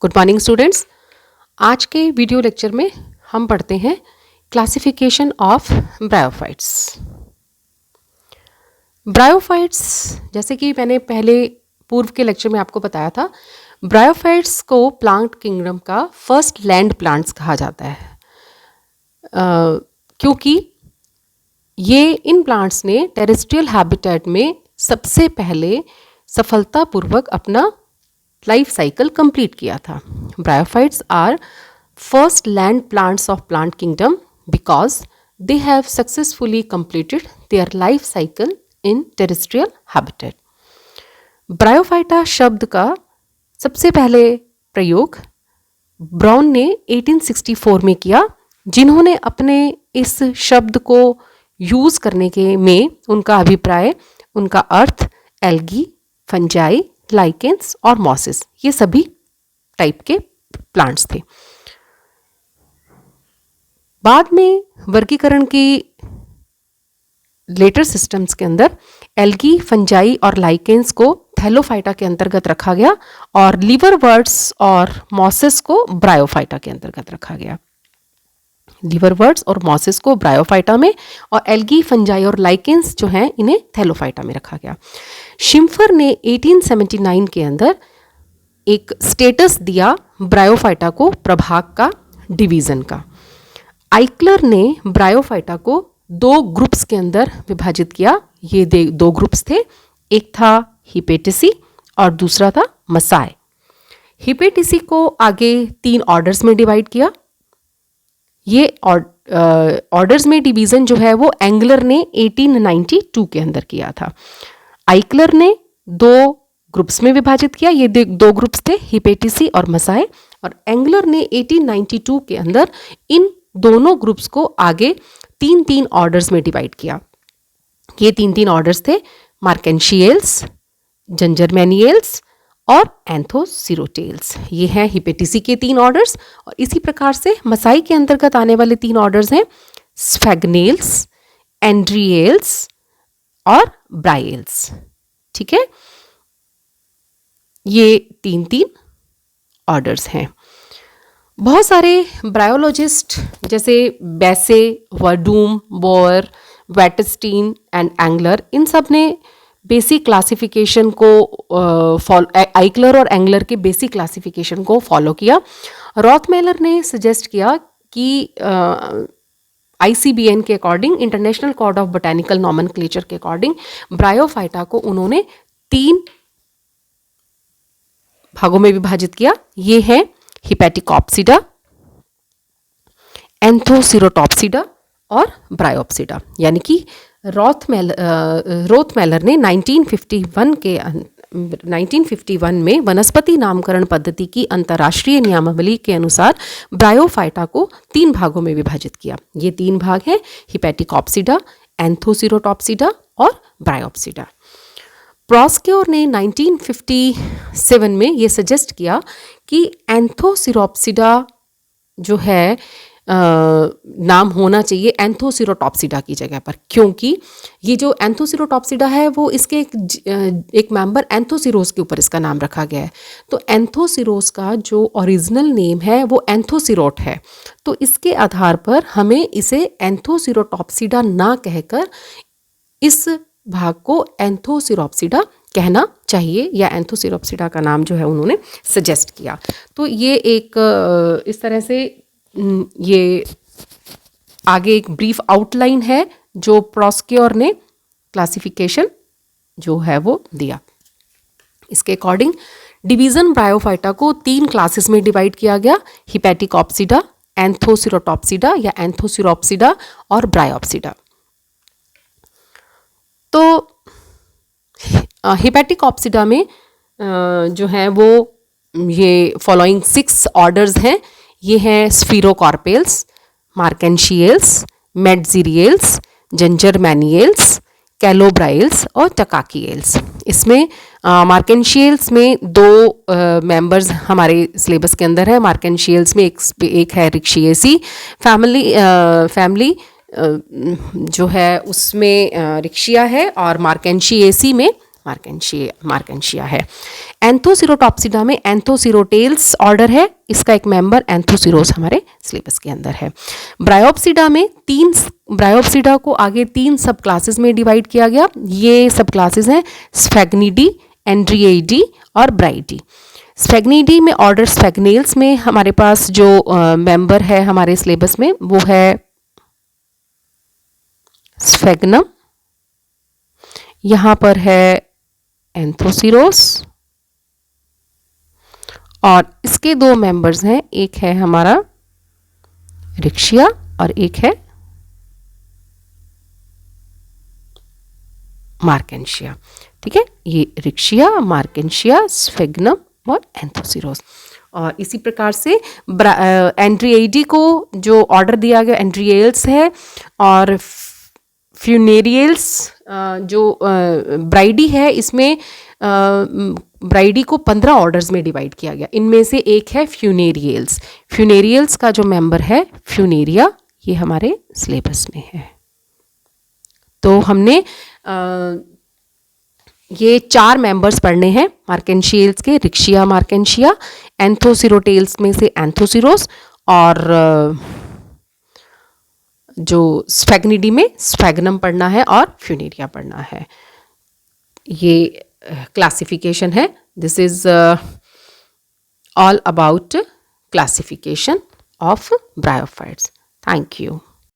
Good morning students. आज के video lecture में हम पढ़ते हैं क्लासिफिकेशन ऑफ ब्रायोफाइट्स। ब्रायोफाइट्स, जैसे कि मैंने पहले पूर्व के लेक्चर में आपको बताया था, ब्रायोफाइट्स को प्लांट किंगडम का फर्स्ट लैंड प्लांट्स कहा जाता है, क्योंकि ये इन प्लांट्स ने टेरेस्ट्रियल हैबिटेट में सबसे पहले सफलतापूर्वक अपना लाइफ साइकिल कंप्लीट किया था। Bryophytes are first land plants of plant kingdom because they have successfully completed their life cycle in terrestrial habitat. Bryophyta शब्द का सबसे पहले प्रयोग ब्राउन ने 1864 में किया, जिन्होंने अपने इस शब्द को यूज़ करने के में उनका अभिप्राय, उनका अर्थ एल्गी, फंजाई, लाइकेंस और मॉसेस, ये सभी टाइप के प्लांट्स थे। बाद में वर्गीकरण की लेटर सिस्टम्स के अंदर एल्गी, फंजाई और लाइकेंस को थैलोफाइटा के अंतर्गत रखा गया और लीवरवर्ट्स और मॉसेस को ब्रायोफाइटा के अंतर्गत रखा गया। लीवरवर्ट्स और मॉसेस को ब्रायोफाइटा में और एल्गी, फंजाई और लाइकेंस जो हैं इन्हें थैलोफाइटा में रखा गया। शिम्फर ने 1879 के अंदर एक स्टेटस दिया ब्रायोफाइटा को प्रभाग का, डिवीज़न का। आइक्लर ने ब्रायोफाइटा को दो ग्रुप्स के अंदर विभाजित किया। ये दो ग्रुप्स थे, एक था हिपेटिसी और दूसरा था मसाए। हिपेटिसी को आगे 3 ऑर्डर्स में डिवाइड किया। ये ऑर्डर्स में डिवीज़न जो है वो एंगलर ने 1892 के अंदर किया था। आइक्लर ने 2 ग्रुप्स में विभाजित किया। ये 2 ग्रुप्स थे, हिपेटिसी और मसाए, और एंगलर ने 1892 के अंदर इन दोनों ग्रुप्स को आगे 3 ऑर्डर्स में डिवाइड किया। ये 3 ऑर्डर्स थे, मार्केंशियल्स, जंजरमैनियल्स और एंथोसिरोटेल्स। ये हैं हिपेटिसी के 3 ऑर्डर्स। और इसी प्रकार से मसाई के अंतर्गत आने वाले 3 ऑर्डर्स हैं स्फैग्नेल्स, एंड्रियल्स और ब्रायल्स। ठीक है, ये 3 ऑर्डर्स हैं। बहुत सारे ब्रायोलॉजिस्ट जैसे बैसे, वर्डूम, बोअर, वेटस्टीन एंड एंगलर, इन सब ने बेसिक क्लासिफिकेशन को आइक्लर और एंगलर के बेसिक क्लासिफिकेशन को फॉलो किया। रॉथमेलर ने सजेस्ट किया कि ICBN के according, international code of botanical nomenclature के अकॉर्डिंग, ब्रायोफाइटा को उन्होंने 3 भागों में विभाजित किया। ये हैं हिपैटिकॉप्सिडा, एंथोसिरोटॉप्सिडा और ब्रायोप्सिडा। यानी कि रोथमेलर ने 1951 में वनस्पति नामकरण पद्धति की अंतर्राष्ट्रीय नियमावली के अनुसार ब्रायोफाइटा को 3 भागों में विभाजित किया। ये 3 भाग हैं हिपैटिकॉप्सिडा, एंथोसिरोटॉप्सिडा और ब्रायोप्सिडा। प्रॉस्क्योर ने 1957 में ये सजेस्ट किया कि एंथोसिरोप्सिडा जो है नाम होना चाहिए एंथोसिरोटॉप्सिडा की जगह पर, क्योंकि ये जो एंथोसिरोटॉप्सिडा है वो इसके एक मेंबर एंथोसिरोस के ऊपर इसका नाम रखा गया है। तो एंथोसिरोस का जो ओरिजिनल नेम है वो एंथोसिरोट है। तो इसके आधार पर हमें इसे एंथोसिरोटॉप्सिडा ना कहकर इस भाग को एंथोसिरोप्सिडा कहना चाहिए, या एंथोसिरोप्सिडा का नाम जो है उन्होंने सजेस्ट किया। तो ये एक इस तरह से ये आगे एक ब्रीफ आउटलाइन है जो प्रॉस्क्योर ने क्लासिफिकेशन जो है वो दिया। इसके अकॉर्डिंग डिवीज़न ब्रायोफाइटा को 3 क्लासेस में डिवाइड किया गया, हिपैटिकॉप्सिडा, एंथोसिरोटॉप्सिडा या एंथोसिरोप्सिडा और ब्रायोप्सिडा। तो हिपैटिकॉप्सिडा में जो है वो ये फॉलोइंग 6 ऑर्डर्स हैं। ये हैं स्फीरोकॉर्पेल्स, मार्केंशियल्स, मेडजीरियल्स, जंजरमैनियल्स, कैलोब्राइल्स और टकाकियल्स। इसमें मार्केंशियल्स में 2 मेंबर्स हमारे सिलेबस के अंदर है। मार्केंशियल्स में एक है रिक्शिएसी फैमिली जो है उसमें रिक्शिया है, और मार्केंशिएसी में मार्केंशिया है। एंथोसिरोटॉप्सिडा में एंथोसिरोटेल्स ऑर्डर है, इसका एक मेंबर एंथोसिरोस हमारे सिलेबस के अंदर है। ब्रायोप्सिडा को आगे 3 सब क्लासेस में डिवाइड किया गया। ये सब क्लासेस हैं स्फेग्निडी, एंड्रिएडी और ब्राइडी। स्फेग्निडी में ऑर्डर स्फेग्नेल्स में हमारे पास जो मेंबर है हमारे सिलेबस में वो है स्फेग्नम, यहाँ पर है एंथोसिरोस और इसके 2 मेंबर्स हैं, एक है हमारा रिक्शिया और एक है मार्केंशिया। ठीक है, ये रिक्शिया, मार्केंशिया, स्फेग्नम और एंथोसिरोस। और इसी प्रकार से एंड्रिएडी को जो ऑर्डर दिया गया एंड्रिएल्स है और फ्यूनेरियल्स जो ब्राइडी है, इसमें ब्राइडी को 15 ऑर्डर्स में डिवाइड किया गया। इनमें से एक है फ्यूनेरियल्स। फ्यूनेरियल्स का जो मेंबर है फ्यूनेरिया, ये हमारे सिलेबस में है। तो हमने ये 4 मेंबर्स पढ़ने हैं मार्केंशियल्स के, रिक्शिया, मार्केंशिया, एंथोसिरोटेल्स में से एंथोसिरोस और जो स्फेग्निडी में स्फेग्नम पढ़ना है और फ्यूनेरिया पढ़ना है। ये क्लासिफिकेशन है। This is all about classification of bryophytes. Thank you.